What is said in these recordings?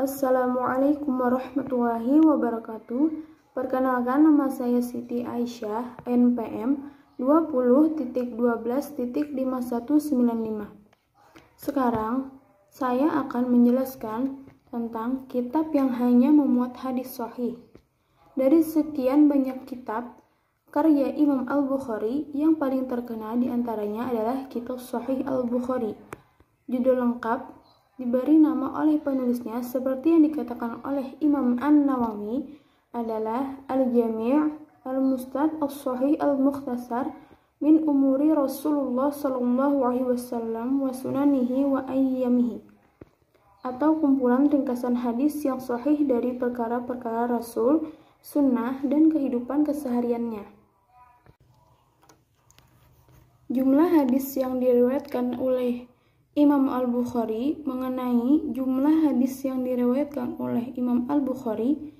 Assalamualaikum warahmatullahi wabarakatuh. Perkenalkan, nama saya Siti Aisyah, NPM 20.12.5195. Sekarang, saya akan menjelaskan tentang kitab yang hanya memuat hadis sahih. Dari sekian banyak kitab karya Imam Al-Bukhari, yang paling terkenal diantaranya adalah Kitab Sahih Al-Bukhari. Judul lengkap diberi nama oleh penulisnya seperti yang dikatakan oleh Imam An-Nawawi adalah Al-Jami' Al-Mustad As-Sahih Al-Mukhtasar min umuri Rasulullah sallallahu alaihi wasallam wa sunanihi wa ayyamihi, atau kumpulan ringkasan hadis yang sahih dari perkara-perkara Rasul, sunnah, dan kehidupan kesehariannya. Jumlah hadis yang diriwayatkan oleh Imam Al-Bukhari. Mengenai jumlah hadis yang diriwayatkan oleh Imam Al-Bukhari,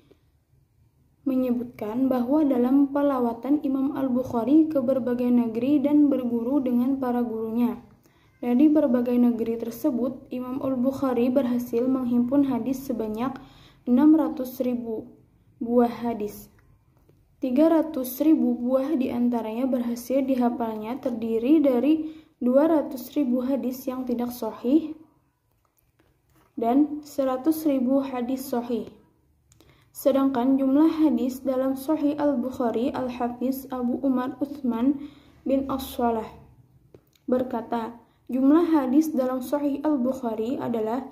menyebutkan bahwa dalam pelawatan Imam Al-Bukhari ke berbagai negeri dan berguru dengan para gurunya. Dari berbagai negeri tersebut, Imam Al-Bukhari berhasil menghimpun hadis sebanyak 600.000 buah hadis. 300.000 buah diantaranya berhasil dihafalnya, terdiri dari 200.000 hadis yang tidak sahih dan 100.000 hadis sahih. Sedangkan jumlah hadis dalam Sahih Al-Bukhari, Al-Hafiz Abu Umar Utsman bin As-Salah berkata, jumlah hadis dalam Sahih Al-Bukhari adalah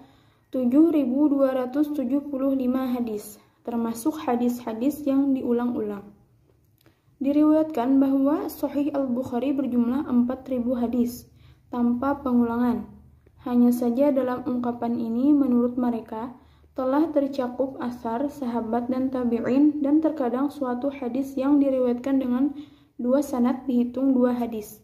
7.275 hadis, termasuk hadis-hadis yang diulang-ulang. Diriwayatkan bahwa Sahih Al-Bukhari berjumlah 4.000 hadis tanpa pengulangan. Hanya saja dalam ungkapan ini menurut mereka telah tercakup asar sahabat dan tabi'in, dan terkadang suatu hadis yang diriwayatkan dengan 2 sanad dihitung 2 hadis.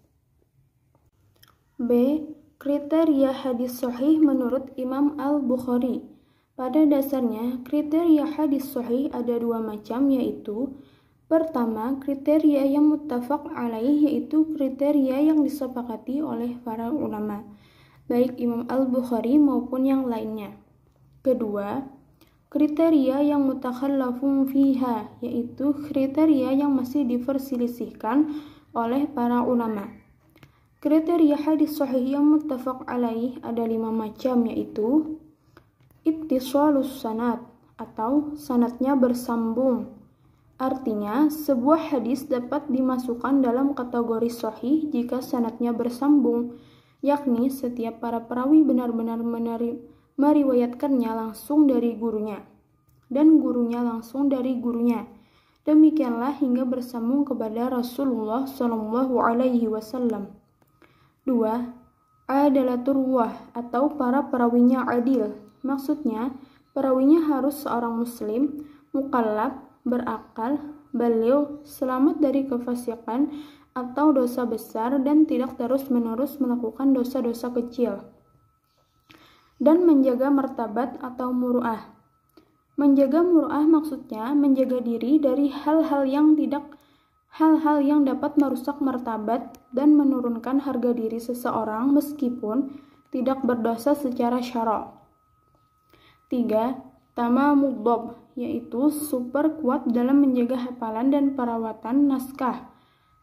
B. Kriteria hadis sahih menurut Imam Al-Bukhari. Pada dasarnya, kriteria hadis sahih ada 2 macam, yaitu pertama, kriteria yang muttafaq alaih, yaitu kriteria yang disepakati oleh para ulama, baik Imam Al-Bukhari maupun yang lainnya. Kedua, kriteria yang mutakhallafun fiha, yaitu kriteria yang masih diperselisihkan oleh para ulama. Kriteria hadis sahih yang muttafaq alaih ada 5 macam, yaitu ittisalus sanad, atau sanadnya bersambung. Artinya, sebuah hadis dapat dimasukkan dalam kategori sahih jika sanadnya bersambung, yakni setiap para perawi benar-benar meriwayatkannya langsung dari gurunya, dan gurunya langsung dari gurunya. Demikianlah hingga bersambung kepada Rasulullah Shallallahu Alaihi Wasallam. 2. Adalatur ruwah, atau para perawinya adil. Maksudnya, perawinya harus seorang muslim, mukallaf, berakal, baligh, selamat dari kefasikan atau dosa besar, dan tidak terus-menerus melakukan dosa-dosa kecil, dan menjaga martabat atau muru'ah. Menjaga muru'ah maksudnya menjaga diri dari hal-hal yang dapat merusak martabat dan menurunkan harga diri seseorang meskipun tidak berdosa secara syara'. 3. Tamamud dhab, yaitu super kuat dalam menjaga hafalan dan perawatan naskah.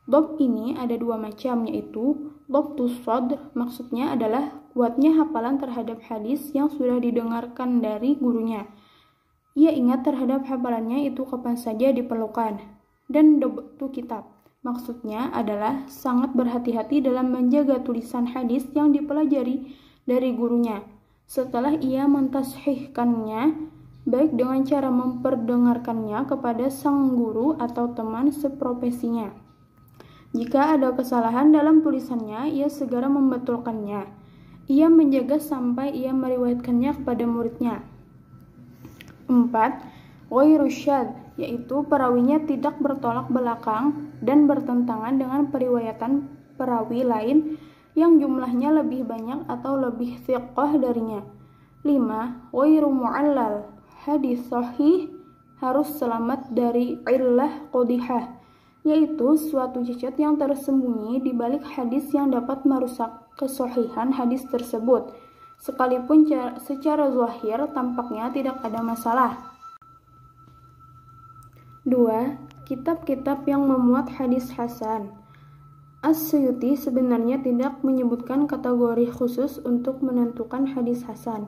Dhab ini ada 2 macam, yaitu dhabtus sadr, maksudnya adalah kuatnya hafalan terhadap hadis yang sudah didengarkan dari gurunya. Ia ingat terhadap hafalannya itu kapan saja diperlukan. Dan dhabtu kitab, maksudnya adalah sangat berhati-hati dalam menjaga tulisan hadis yang dipelajari dari gurunya setelah ia mentashihkannya, baik dengan cara memperdengarkannya kepada sang guru atau teman seprofesinya. Jika ada kesalahan dalam tulisannya, ia segera membetulkannya. Ia menjaga sampai ia meriwayatkannya kepada muridnya. 4. Ghairu syadz, yaitu perawinya tidak bertolak belakang dan bertentangan dengan periwayatan perawi lain yang jumlahnya lebih banyak atau lebih thiqah darinya. 5. Ghairu mu'allal, hadis sahih harus selamat dari illah qadihah, yaitu suatu cacat yang tersembunyi di balik hadis yang dapat merusak kesahihan hadis tersebut, sekalipun secara zahir tampaknya tidak ada masalah. 2. Kitab-kitab yang memuat hadis hasan. As-Suyuti sebenarnya tidak menyebutkan kategori khusus untuk menentukan hadis hasan,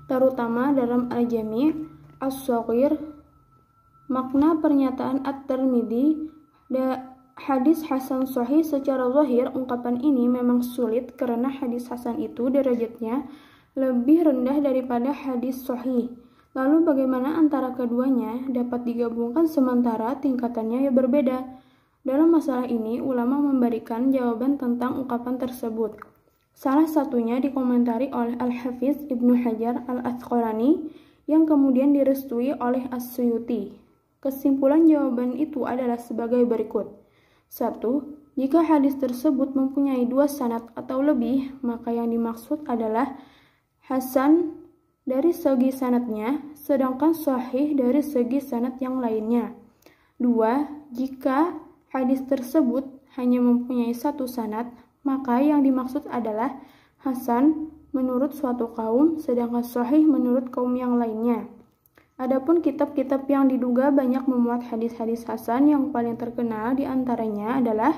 terutama dalam Al-Jami' As-Shaghir. Makna pernyataan At-Tirmidzi hadis hasan sahih secara zahir, ungkapan ini memang sulit karena hadis hasan itu derajatnya lebih rendah daripada hadis sahih. Lalu bagaimana antara keduanya dapat digabungkan sementara tingkatannya yang berbeda? Dalam masalah ini, ulama memberikan jawaban tentang ungkapan tersebut. Salah satunya dikomentari oleh Al-Hafiz Ibnu Hajar Al-Asqalani yang kemudian direstui oleh As-Suyuti. Kesimpulan jawaban itu adalah sebagai berikut. 1. Jika hadis tersebut mempunyai 2 sanad atau lebih, maka yang dimaksud adalah hasan dari segi sanadnya, sedangkan sahih dari segi sanad yang lainnya. 2. Jika hadis tersebut hanya mempunyai 1 sanad, maka yang dimaksud adalah hasan menurut suatu kaum, sedangkan sahih menurut kaum yang lainnya. Adapun kitab-kitab yang diduga banyak memuat hadis-hadis hasan, yang paling terkenal diantaranya adalah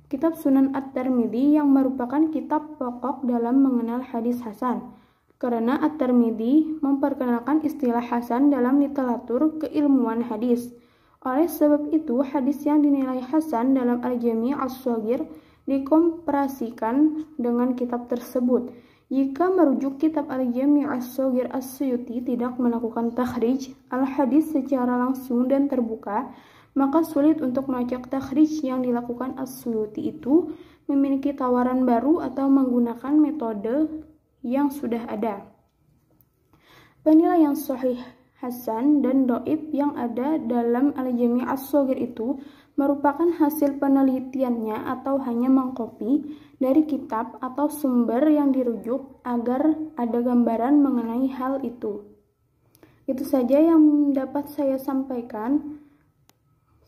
kitab Sunan At-Tirmidzi yang merupakan kitab pokok dalam mengenal hadis hasan, karena At-Tirmidzi memperkenalkan istilah hasan dalam literatur keilmuan hadis. Oleh sebab itu, hadis yang dinilai hasan dalam Al-Jami' As-Shaghir dikomparasikan dengan kitab tersebut. Jika merujuk kitab Al-Jami' As-Shaghir, As-Suyuti tidak melakukan takhrij al-hadis secara langsung dan terbuka, maka sulit untuk melacak takhrij yang dilakukan As-Suyuti itu memiliki tawaran baru atau menggunakan metode yang sudah ada. Penilaian sahih, hasan, dan dhaif yang ada dalam Al-Jami' As-Shaghir itu merupakan hasil penelitiannya atau hanya mengkopi dari kitab atau sumber yang dirujuk agar ada gambaran mengenai hal itu. Itu saja yang dapat saya sampaikan.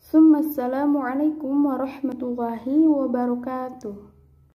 Assalamualaikum warahmatullahi wabarakatuh.